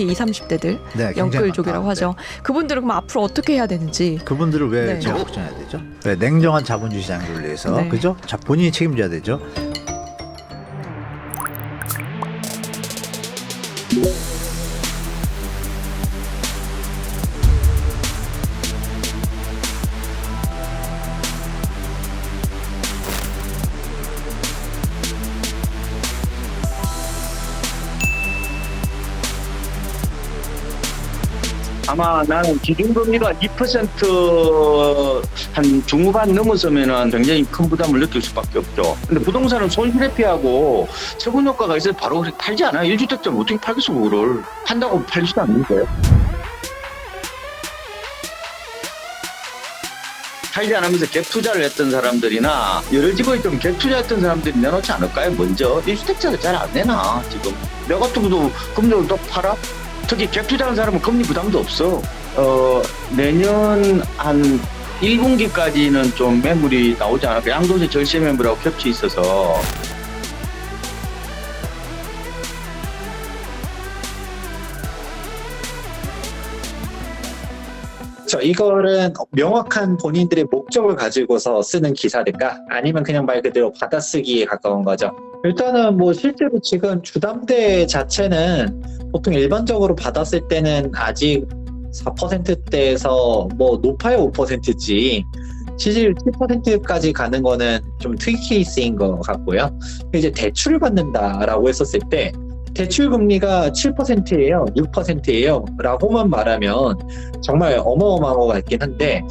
특히 20, 30대들 네, 굉장히 영끌족이라고 많다. 하죠. 그분들은 그럼 앞으로 어떻게 해야 되는지. 그분들을 왜 네. 제가 걱정해야 되죠? 왜 냉정한 자본주의 시장을 위해서 네. 그죠? 자, 본인이 책임져야 되죠. 아마 나는 기준금리가 2%한 중후반 넘어서면은 굉장히 큰 부담을 느낄 수밖에 없죠. 근데 부동산은 손실에 피하고 세분 효과가 있어서 바로 팔지 않아요. 1주택자는 어떻게 팔겠어, 그거를. 판다고 팔지도 않는데. 팔지 않으면서 갭 투자를 했던 사람들이나 여러 집을 좀 갭 투자했던 사람들이 내놓지 않을까요? 먼저 1주택자가 잘 안 내나 지금. 내 같은 것도 금리를 더 팔아? 특히 갭 투자하는 사람은 금리 부담도 없어. 내년 한 1분기까지는 좀 매물이 나오지 않을까. 양도세 절세 매물하고 겹치 있어서. 이거는 명확한 본인들의 목적을 가지고서 쓰는 기사일까? 아니면 그냥 말 그대로 받아쓰기에 가까운 거죠. 일단은 뭐 실제로 지금 주담대 자체는 보통 일반적으로 받았을 때는 아직 4%대에서 뭐 높아야 5%지 실질 7%까지 가는 거는 좀 특이 케이스인 것 같고요. 이제 대출을 받는다라고 했었을 때 대출 금리가 7%예요, 6%예요 라고만 말하면 정말 어마어마한 것 같긴 한데,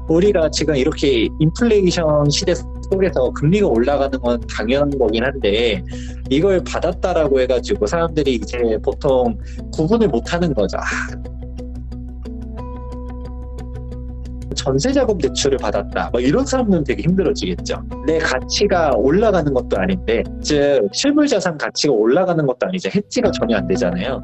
우리가 지금 이렇게 인플레이션 시대 속에서 금리가 올라가는 건 당연한 거긴 한데, 이걸 받았다라고 해가지고 사람들이 이제 보통 구분을 못 하는 거죠. 전세자금 대출을 받았다, 뭐 이런 사람들은 되게 힘들어지겠죠. 내 가치가 올라가는 것도 아닌데, 즉 실물자산 가치가 올라가는 것도 아니죠. 해지가 전혀 안 되잖아요.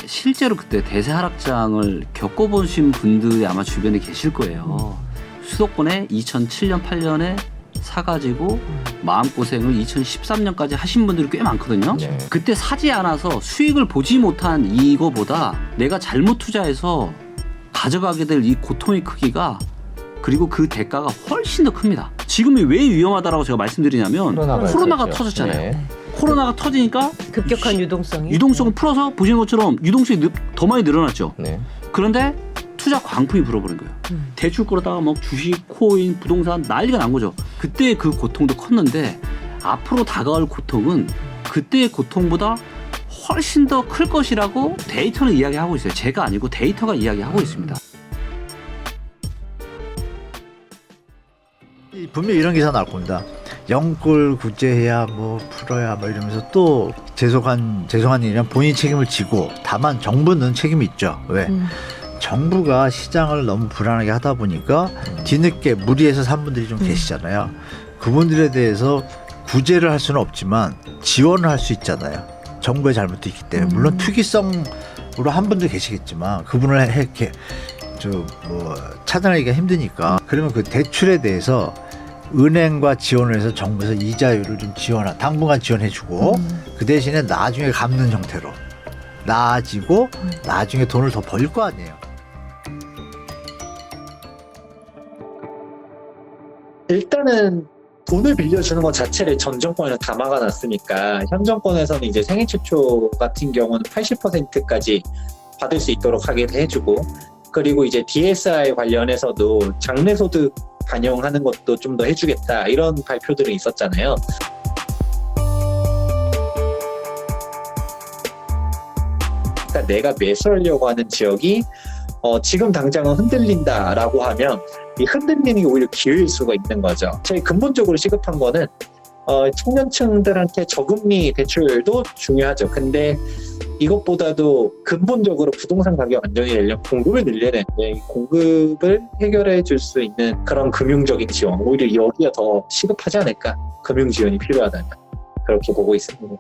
실제로 그때 대세 하락장을 겪어보신 분들이 아마 주변에 계실 거예요. 수도권에 2007년, 8년에 사가지고 마음고생을 2013년까지 하신 분들이 꽤 많거든요. 네. 그때 사지 않아서 수익을 보지 못한 이거보다 내가 잘못 투자해서 가져가게 될 이 고통의 크기가, 그리고 그 대가가 훨씬 더 큽니다. 지금이 왜 위험하다라고 제가 말씀드리냐면 코로나가 있었죠. 터졌잖아요. 네. 코로나가 터지니까 급격한 유동성이. 유동성을 풀어서 보시는 것처럼 유동성이 더 많이 늘어났죠. 네. 그런데 투자 광풍이 불어버린 거예요. 대출 끌어다가 막 주식, 코인, 부동산 난리가 난 거죠. 그때 그 고통도 컸는데 앞으로 다가올 고통은 그때의 고통보다 훨씬 더 클 것이라고 데이터는 이야기하고 있어요. 제가 아니고 데이터가 이야기하고 있습니다. 분명히 이런 기사 나올 겁니다. 영끌 구제해야 뭐 풀어야 뭐 이러면서 또 죄송한 일이면 본인 책임을 지고, 다만 정부는 책임이 있죠. 왜? 정부가 시장을 너무 불안하게 하다 보니까 뒤늦게 무리해서 산 분들이 좀 계시잖아요. 그분들에 대해서 구제를 할 수는 없지만 지원을 할 수 있잖아요. 정부의 잘못도 있기 때문에. 물론 투기성으로 한 분도 계시겠지만 그분을 이렇게 뭐 차단하기가 힘드니까. 그러면 그 대출에 대해서 은행과 지원을 해서 정부에서 이자율을 좀 당분간 지원해주고 그 대신에 나중에 갚는 형태로 나아지고 나중에 돈을 더 벌 거 아니에요. 일단은 돈을 빌려주는 것 자체를 전 정권에서 다 막아놨으니까, 현 정권에서는 이제 생애 최초 같은 경우는 80%까지 받을 수 있도록 하게 해주고, 그리고 이제 DSR 관련해서도 장래소득 반영하는 것도 좀 더 해주겠다, 이런 발표들이 있었잖아요. 그러니까 내가 매수하려고 하는 지역이 지금 당장은 흔들린다라고 하면 이 흔들리는 게 오히려 기회일 수가 있는 거죠. 제일 근본적으로 시급한 거는 청년층들한테 저금리 대출도 중요하죠. 근데 이것보다도 근본적으로 부동산 가격 안정이 되려면 공급을 늘려야 되는데, 이 공급을 해결해 줄 수 있는 그런 금융적인 지원, 오히려 여기가 더 시급하지 않을까. 금융 지원이 필요하다면 그렇게 보고 있습니다.